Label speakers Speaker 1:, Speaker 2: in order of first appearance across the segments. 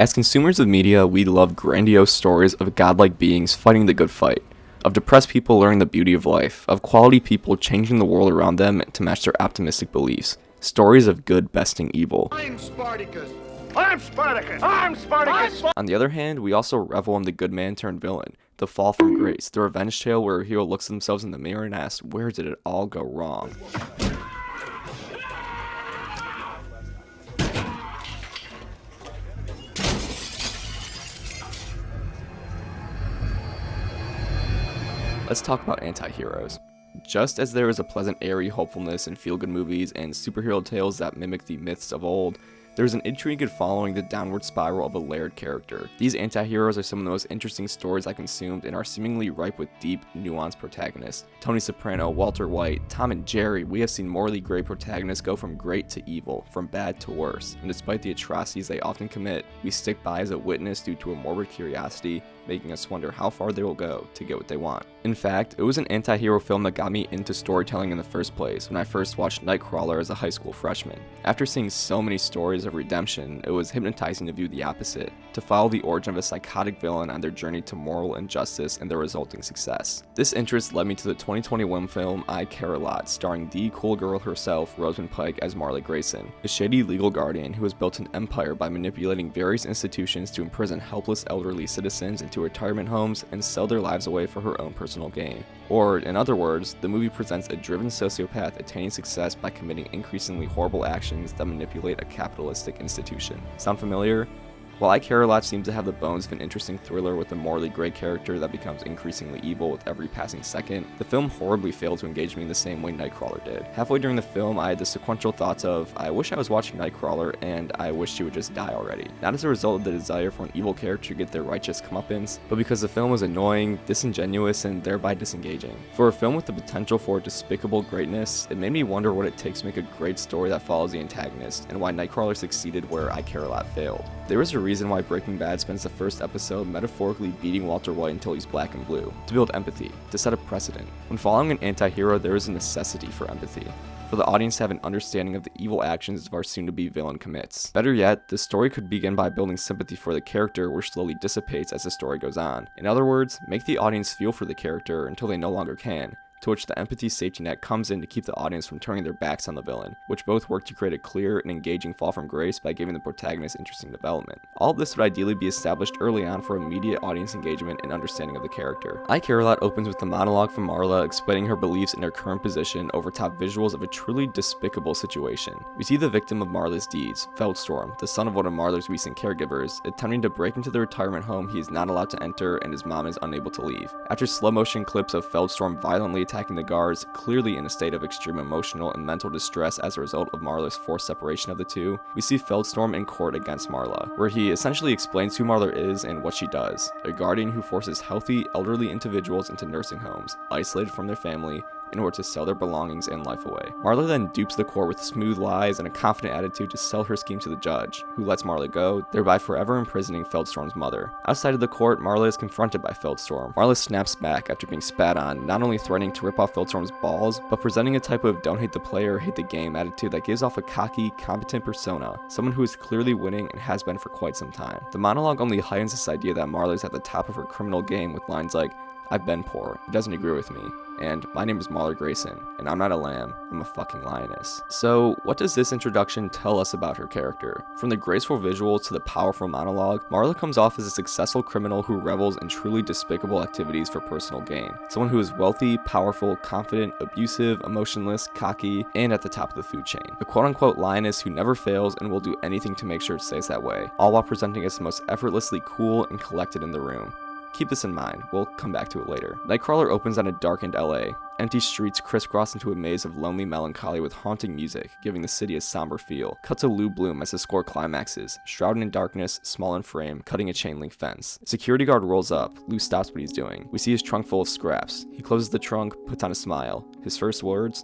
Speaker 1: As consumers of media, we love grandiose stories of godlike beings fighting the good fight, of depressed people learning the beauty of life, of quality people changing the world around them to match their optimistic beliefs. Stories of good besting evil.
Speaker 2: I'm Spartacus! I'm Spartacus! I'm Spartacus!
Speaker 1: On the other hand, we also revel in the good man turned villain, the fall from grace, the revenge tale where a hero looks at themselves in the mirror and asks, where did it all go wrong? Let's talk about anti-heroes. Just as there is a pleasant airy hopefulness in feel-good movies and superhero tales that mimic the myths of old, there is an intrigue in following the downward spiral of a layered character. These anti-heroes are some of the most interesting stories I consumed and are seemingly ripe with deep, nuanced protagonists. Tony Soprano, Walter White, Tom and Jerry, we have seen morally gray protagonists go from great to evil, from bad to worse, and despite the atrocities they often commit, we stick by as a witness due to a morbid curiosity, making us wonder how far they will go to get what they want. In fact, it was an anti-hero film that got me into storytelling in the first place when I first watched Nightcrawler as a high school freshman. After seeing so many stories of redemption, it was hypnotizing to view the opposite, to follow the origin of a psychotic villain on their journey to moral injustice and their resulting success. This interest led me to the 2021 film I Care a Lot, starring the cool girl herself, Rosamund Pike as Marla Grayson, a shady legal guardian who has built an empire by manipulating various institutions to imprison helpless elderly citizens into retirement homes and sell their lives away for her own personal gain. Or, in other words, the movie presents a driven sociopath attaining success by committing increasingly horrible actions that manipulate a capitalistic institution. Sound familiar? While I Care a Lot seems to have the bones of an interesting thriller with a morally gray character that becomes increasingly evil with every passing second, the film horribly failed to engage me in the same way Nightcrawler did. Halfway during the film, I had the sequential thoughts of, I wish I was watching Nightcrawler and I wish she would just die already. Not as a result of the desire for an evil character to get their righteous comeuppance, but because the film was annoying, disingenuous, and thereby disengaging. For a film with the potential for despicable greatness, it made me wonder what it takes to make a great story that follows the antagonist, and why Nightcrawler succeeded where I Care a Lot failed. There is a reason why Breaking Bad spends the first episode metaphorically beating Walter White until he's black and blue, to build empathy, to set a precedent. When following an anti-hero, there is a necessity for empathy, for the audience to have an understanding of the evil actions of our soon-to-be villain commits. Better yet, the story could begin by building sympathy for the character, which slowly dissipates as the story goes on. In other words, make the audience feel for the character until they no longer can, to which the empathy safety net comes in to keep the audience from turning their backs on the villain, which both work to create a clear and engaging fall from grace by giving the protagonist interesting development. All of this would ideally be established early on for immediate audience engagement and understanding of the character. I Care a Lot opens with the monologue from Marla explaining her beliefs in her current position over top visuals of a truly despicable situation. We see the victim of Marla's deeds, Feldstorm, the son of one of Marla's recent caregivers, attempting to break into the retirement home he is not allowed to enter and his mom is unable to leave. After slow motion clips of Feldstorm violently attacking the guards, clearly in a state of extreme emotional and mental distress as a result of Marla's forced separation of the two, we see Feldstorm in court against Marla, where he essentially explains who Marla is and what she does, a guardian who forces healthy, elderly individuals into nursing homes, isolated from their family, in order to sell their belongings and life away. Marla then dupes the court with smooth lies and a confident attitude to sell her scheme to the judge, who lets Marla go, thereby forever imprisoning Feldstorm's mother. Outside of the court, Marla is confronted by Feldstorm. Marla snaps back after being spat on, not only threatening to rip off Feldstorm's balls, but presenting a type of don't hate the player, hate the game attitude that gives off a cocky, competent persona, someone who is clearly winning and has been for quite some time. The monologue only heightens this idea that Marla is at the top of her criminal game with lines like, I've been poor, he doesn't agree with me, and my name is Marla Grayson, and I'm not a lamb, I'm a fucking lioness. So, what does this introduction tell us about her character? From the graceful visuals to the powerful monologue, Marla comes off as a successful criminal who revels in truly despicable activities for personal gain. Someone who is wealthy, powerful, confident, abusive, emotionless, cocky, and at the top of the food chain. A quote-unquote lioness who never fails and will do anything to make sure it stays that way, all while presenting as the most effortlessly cool and collected in the room. Keep this in mind, we'll come back to it later. Nightcrawler opens on a darkened LA. Empty streets crisscross into a maze of lonely melancholy with haunting music, giving the city a somber feel. Cut to Lou Bloom as the score climaxes, shrouded in darkness, small in frame, cutting a chain link fence. A security guard rolls up. Lou stops what he's doing. We see his trunk full of scraps. He closes the trunk, puts on a smile. His first words,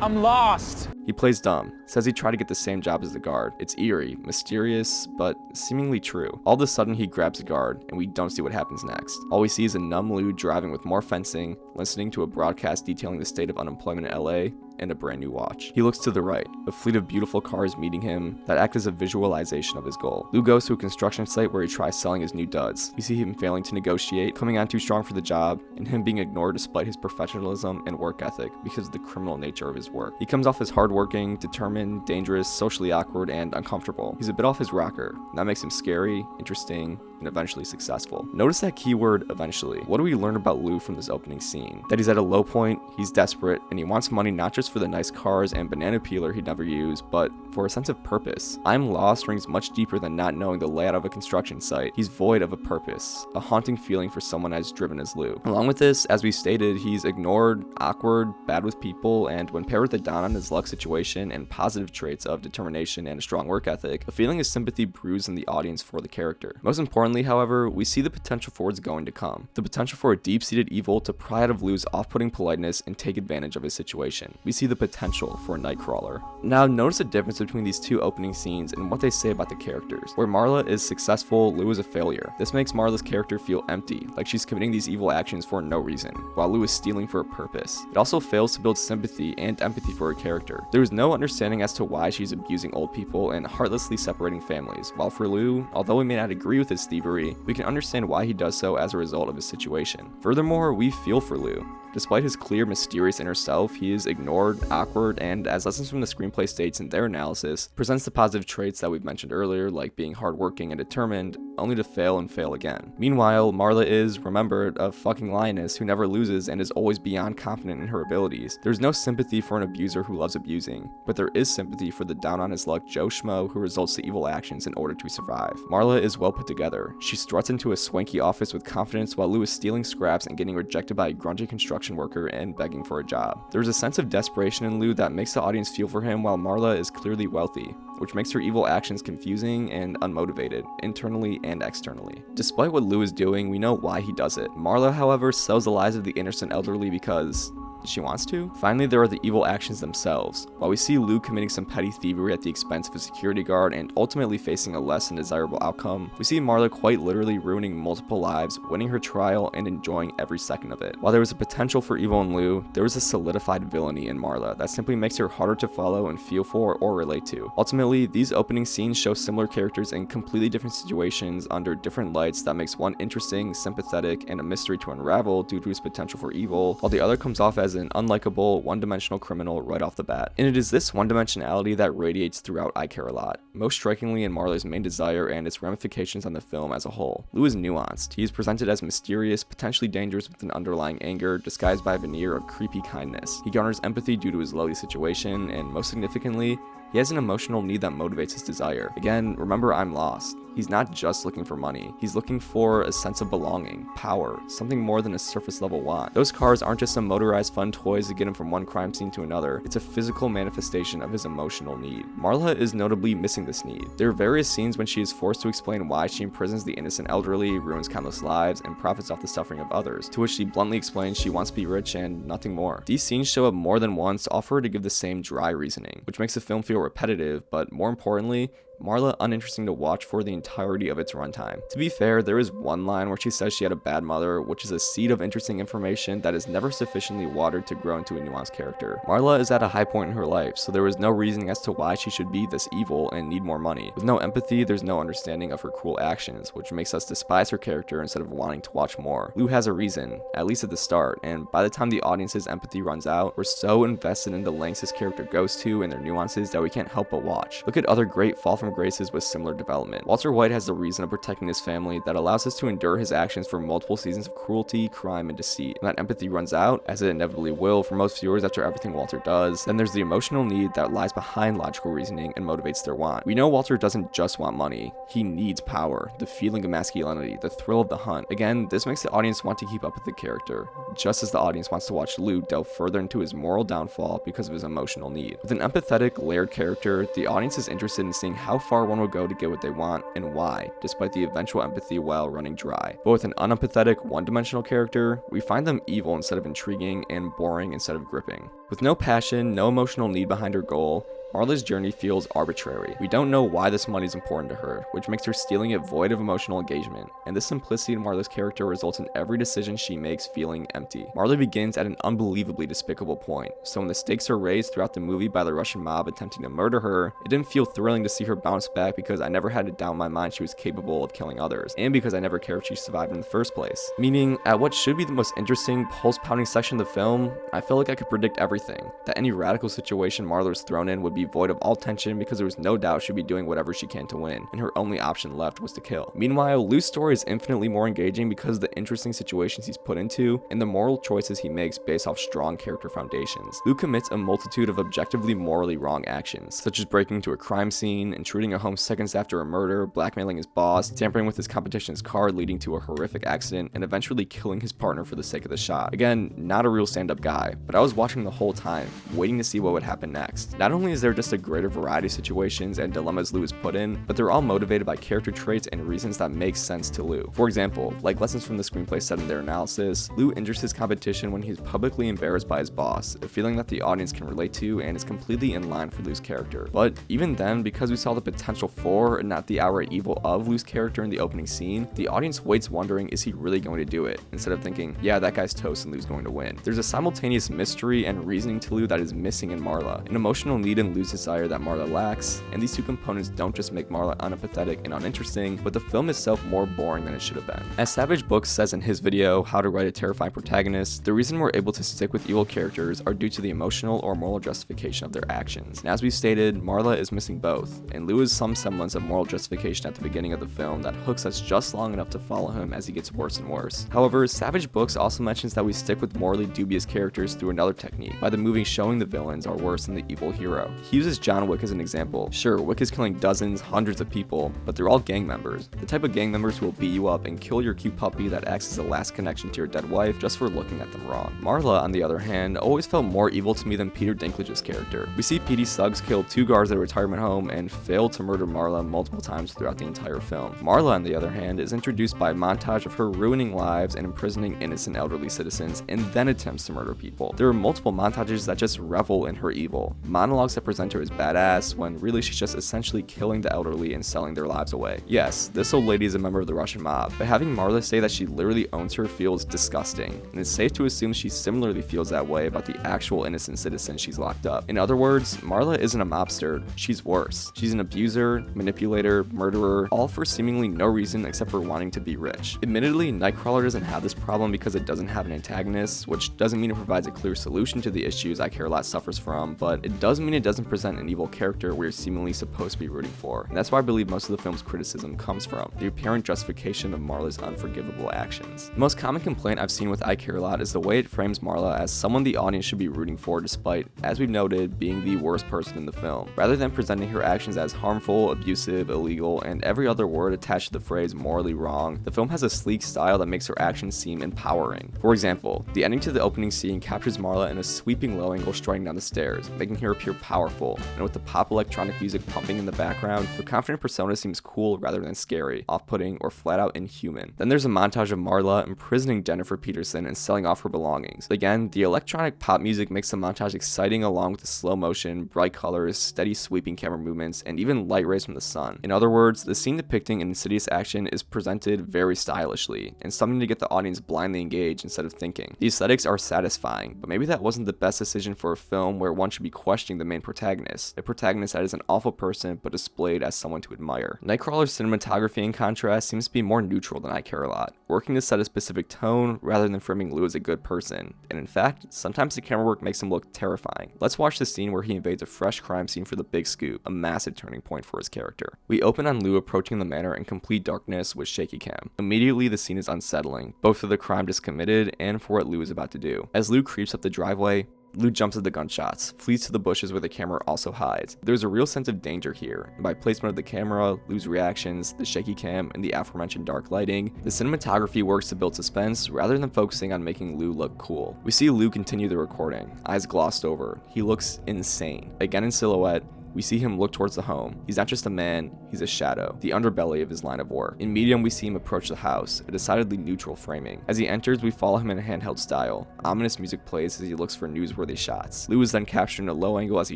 Speaker 3: I'm lost.
Speaker 1: He plays dumb, says he tried to get the same job as the guard. It's eerie, mysterious, but seemingly true. All of a sudden he grabs a guard, and we don't see what happens next. All we see is a numb Lou driving with more fencing, listening to a broadcast detailing the state of unemployment in LA, and a brand new watch. He looks to the right, a fleet of beautiful cars meeting him that act as a visualization of his goal. Lou goes to a construction site where he tries selling his new duds. We see him failing to negotiate, coming on too strong for the job, and him being ignored despite his professionalism and work ethic because of the criminal nature of his work. He comes off as hardworking, determined, dangerous, socially awkward, and uncomfortable. He's a bit off his rocker, and that makes him scary, interesting, and eventually successful. Notice that keyword eventually. What do we learn about Lou from this opening scene? That he's at a low point, he's desperate, and he wants money not just for the nice cars and banana peeler he'd never use, but for a sense of purpose. I'm lost rings much deeper than not knowing the layout of a construction site. He's void of a purpose, a haunting feeling for someone as driven as Lou. Along with this, as we stated, he's ignored, awkward, bad with people, and when paired with a down on his luck situation and positive traits of determination and a strong work ethic, a feeling of sympathy brews in the audience for the character. Most importantly, however, we see the potential for what's going to come. The potential for a deep-seated evil to pry out of Lou's off-putting politeness and take advantage of his situation. We see the potential for a Nightcrawler. Now, notice the difference between these two opening scenes and what they say about the characters. Where Marla is successful, Lou is a failure. This makes Marla's character feel empty, like she's committing these evil actions for no reason, while Lou is stealing for a purpose. It also fails to build sympathy and empathy for her character. There is no understanding as to why she's abusing old people and heartlessly separating families, while for Lou, although we may not agree with his thievery, we can understand why he does so as a result of his situation. Furthermore, we feel for Lou. Despite his clear, mysterious inner self, he is ignored, awkward, and, as lessons from the screenplay states in their analysis, presents the positive traits that we've mentioned earlier, like being hardworking and determined, only to fail and fail again. Meanwhile, Marla is, remembered, a fucking lioness who never loses and is always beyond confident in her abilities. There's no sympathy for an abuser who loves abusing, but there is sympathy for the down-on-his-luck Joe Schmo who results to evil actions in order to survive. Marla is well put together. She struts into a swanky office with confidence while Lou is stealing scraps and getting rejected by a grungy construction worker and begging for a job. There's a sense of desperation in Lou that makes the audience feel for him, while Marla is clearly wealthy, which makes her evil actions confusing and unmotivated, internally and externally. Despite what Lou is doing, we know why he does it. Marla, however, sells the lives of the innocent elderly because she wants to. Finally, there are the evil actions themselves. While we see Lou committing some petty thievery at the expense of a security guard and ultimately facing a less than desirable outcome, we see Marla quite literally ruining multiple lives, winning her trial, and enjoying every second of it. While there was a potential for evil in Lou, there was a solidified villainy in Marla that simply makes her harder to follow and feel for or relate to. Ultimately, these opening scenes show similar characters in completely different situations under different lights that makes one interesting, sympathetic, and a mystery to unravel due to his potential for evil, while the other comes off as an unlikable, one-dimensional criminal right off the bat. And it is this one-dimensionality that radiates throughout I Care a Lot, most strikingly in Marla's main desire and its ramifications on the film as a whole. Lou is nuanced. He is presented as mysterious, potentially dangerous with an underlying anger, disguised by a veneer of creepy kindness. He garners empathy due to his lowly situation, and most significantly, he has an emotional need that motivates his desire. Again, remember, I'm lost. He's not just looking for money. He's looking for a sense of belonging, power, something more than a surface level want. Those cars aren't just some motorized fun toys to get him from one crime scene to another. It's a physical manifestation of his emotional need. Marla is notably missing this need. There are various scenes when she is forced to explain why she imprisons the innocent elderly, ruins countless lives, and profits off the suffering of others, to which she bluntly explains she wants to be rich and nothing more. These scenes show up more than once to offer her to give the same dry reasoning, which makes the film feel repetitive, but more importantly, Marla uninteresting to watch for the entirety of its runtime. To be fair, there is one line where she says she had a bad mother, which is a seed of interesting information that is never sufficiently watered to grow into a nuanced character. Marla is at a high point in her life, so there is no reasoning as to why she should be this evil and need more money. With no empathy, there's no understanding of her cruel actions, which makes us despise her character instead of wanting to watch more. Lou has a reason, at least at the start, and by the time the audience's empathy runs out, we're so invested in the lengths his character goes to and their nuances that we can't help but watch. Look at other great fall from graces with similar development. Walter White has the reason of protecting his family that allows us to endure his actions for multiple seasons of cruelty, crime, and deceit. When that empathy runs out, as it inevitably will for most viewers after everything Walter does, then there's the emotional need that lies behind logical reasoning and motivates their want. We know Walter doesn't just want money. He needs power, the feeling of masculinity, the thrill of the hunt. Again, this makes the audience want to keep up with the character, just as the audience wants to watch Lou delve further into his moral downfall because of his emotional need. With an empathetic, layered character, the audience is interested in seeing how far one will go to get what they want and why, despite the eventual empathy while running dry. But with an unempathetic, one-dimensional character, we find them evil instead of intriguing and boring instead of gripping. With no passion, no emotional need behind her goal, Marla's journey feels arbitrary. We don't know why this money is important to her, which makes her stealing it void of emotional engagement, and this simplicity in Marla's character results in every decision she makes feeling empty. Marla begins at an unbelievably despicable point, so when the stakes are raised throughout the movie by the Russian mob attempting to murder her, it didn't feel thrilling to see her bounce back because I never had to doubt in my mind she was capable of killing others, and because I never cared if she survived in the first place. Meaning, at what should be the most interesting, pulse-pounding section of the film, I felt like I could predict everything, that any radical situation Marla was thrown in would be void of all tension because there was no doubt she'd be doing whatever she can to win, and her only option left was to kill. Meanwhile, Lou's story is infinitely more engaging because of the interesting situations he's put into and the moral choices he makes based off strong character foundations. Lou commits a multitude of objectively morally wrong actions, such as breaking into a crime scene, intruding a home seconds after a murder, blackmailing his boss, tampering with his competition's car leading to a horrific accident, and eventually killing his partner for the sake of the shot. Again, not a real stand-up guy, but I was watching the whole time, waiting to see what would happen next. Not only is there just a greater variety of situations and dilemmas Lou is put in, but they're all motivated by character traits and reasons that make sense to Lou. For example, like lessons from the screenplay said in their analysis, Lou injures his competition when he's publicly embarrassed by his boss, a feeling that the audience can relate to and is completely in line for Lou's character. But even then, because we saw the potential for, and not the outright evil of Lou's character in the opening scene, the audience waits wondering, is he really going to do it? Instead of thinking, yeah, that guy's toast and Lou's going to win. There's a simultaneous mystery and reasoning to Lou that is missing in Marla, an emotional need in Lou's desire that Marla lacks, and these two components don't just make Marla unapathetic and uninteresting, but the film itself more boring than it should have been. As Savage Books says in his video, How to Write a Terrifying Protagonist, the reason we're able to stick with evil characters are due to the emotional or moral justification of their actions. And as we stated, Marla is missing both, and Lou is some semblance of moral justification at the beginning of the film that hooks us just long enough to follow him as he gets worse and worse. However, Savage Books also mentions that we stick with morally dubious characters through another technique, by the movie showing the villains are worse than the evil hero. He uses John Wick as an example. Sure, Wick is killing dozens, hundreds of people, but they're all gang members. The type of gang members who will beat you up and kill your cute puppy that acts as a last connection to your dead wife just for looking at them wrong. Marla, on the other hand, always felt more evil to me than Peter Dinklage's character. We see Petey Suggs kill 2 guards at a retirement home and fail to murder Marla multiple times throughout the entire film. Marla, on the other hand, is introduced by a montage of her ruining lives and imprisoning innocent elderly citizens and then attempts to murder people. There are multiple montages that just revel in her evil. Monologues that present her as badass when really she's just essentially killing the elderly and selling their lives away. Yes, this old lady is a member of the Russian mob, but having Marla say that she literally owns her feels disgusting, and it's safe to assume she similarly feels that way about the actual innocent citizens she's locked up. In other words, Marla isn't a mobster, she's worse. She's an abuser, manipulator, murderer, all for seemingly no reason except for wanting to be rich. Admittedly, Nightcrawler doesn't have this problem because it doesn't have an antagonist, which doesn't mean it provides a clear solution to the issues I Care a Lot suffers from, but it does mean it doesn't present an evil character we're seemingly supposed to be rooting for. And that's why I believe most of the film's criticism comes from, the apparent justification of Marla's unforgivable actions. The most common complaint I've seen with I Care a Lot is the way it frames Marla as someone the audience should be rooting for despite, as we've noted, being the worst person in the film, rather than presenting her actions as harmful, abusive, illegal, and every other word attached to the phrase morally wrong. The film has a sleek style that makes her actions seem empowering. For example, the ending to the opening scene captures Marla in a sweeping low angle striding down the stairs, making her appear powerful, and with the pop electronic music pumping in the background, her confident persona seems cool rather than scary, off-putting, or flat out inhuman. Then there's a montage of Marla imprisoning Jennifer Peterson and selling off her belongings. Again, the electronic pop music makes the montage exciting along with the slow motion, bright colors, steady sweeping camera movements, and even light rays from the sun. In other words, the scene depicting insidious action is presented very stylishly, and something to get the audience blindly engaged instead of thinking. The aesthetics are satisfying, but maybe that wasn't the best decision for a film where one should be questioning the main protagonist, a protagonist that is an awful person but displayed as someone to admire. Nightcrawler's cinematography, in contrast, seems to be more neutral than I Care a Lot, working to set a specific tone rather than framing Lou as a good person, and in fact, sometimes the camera work makes him look terrifying. Let's watch the scene where he invades a fresh crime scene for the big scoop, a massive turning point for his character. We open on Lou approaching the manor in complete darkness with shaky cam. Immediately, the scene is unsettling, both for the crime just committed and for what Lou is about to do. As Lou creeps up the driveway, Lou jumps at the gunshots, flees to the bushes where the camera also hides. There's a real sense of danger here, and by placement of the camera, Lou's reactions, the shaky cam, and the aforementioned dark lighting, the cinematography works to build suspense rather than focusing on making Lou look cool. We see Lou continue the recording, eyes glossed over. He looks insane. Again in silhouette, we see him look towards the home. He's not just a man, he's a shadow, the underbelly of his line of work. In medium, we see him approach the house, a decidedly neutral framing. As he enters, we follow him in a handheld style. Ominous music plays as he looks for newsworthy shots. Lou is then captured in a low angle as he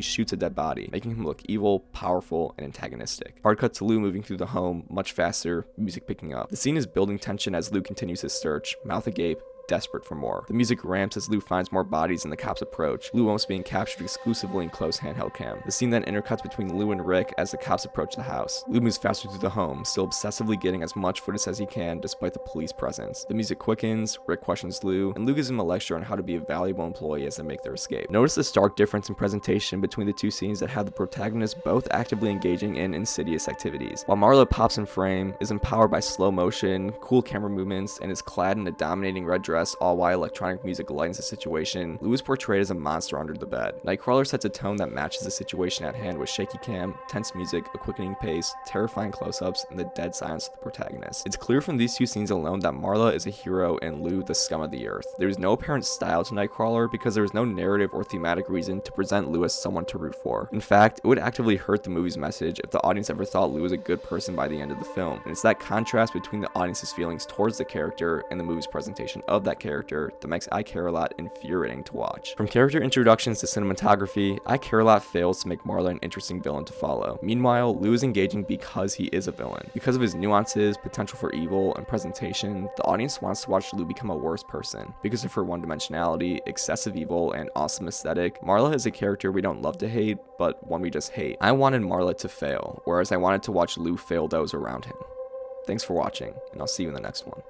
Speaker 1: shoots a dead body, making him look evil, powerful, and antagonistic. Hard cut to Lou moving through the home, much faster, music picking up. The scene is building tension as Lou continues his search, mouth agape, desperate for more. The music ramps as Lou finds more bodies and the cops approach, Lou almost being captured exclusively in close handheld cam. The scene then intercuts between Lou and Rick as the cops approach the house. Lou moves faster through the home, still obsessively getting as much footage as he can despite the police presence. The music quickens, Rick questions Lou, and Lou gives him a lecture on how to be a valuable employee as they make their escape. Notice the stark difference in presentation between the two scenes that have the protagonists both actively engaging in insidious activities. While Marla pops in frame, is empowered by slow motion, cool camera movements, and is clad in a dominating red dress, all while electronic music lightens the situation, Lou is portrayed as a monster under the bed. Nightcrawler sets a tone that matches the situation at hand with shaky cam, tense music, a quickening pace, terrifying close-ups, and the dead silence of the protagonist. It's clear from these two scenes alone that Marla is a hero and Lou the scum of the earth. There is no apparent style to Nightcrawler because there is no narrative or thematic reason to present Lou as someone to root for. In fact, it would actively hurt the movie's message if the audience ever thought Lou was a good person by the end of the film. And it's that contrast between the audience's feelings towards the character and the movie's presentation of that character that makes I Care a Lot infuriating to watch. From character introductions to cinematography, I Care a Lot fails to make Marla an interesting villain to follow. Meanwhile, Lou is engaging because he is a villain. Because of his nuances, potential for evil, and presentation, the audience wants to watch Lou become a worse person. Because of her one-dimensionality, excessive evil, and awesome aesthetic, Marla is a character we don't love to hate, but one we just hate. I wanted Marla to fail, whereas I wanted to watch Lou fail those around him. Thanks for watching, and I'll see you in the next one.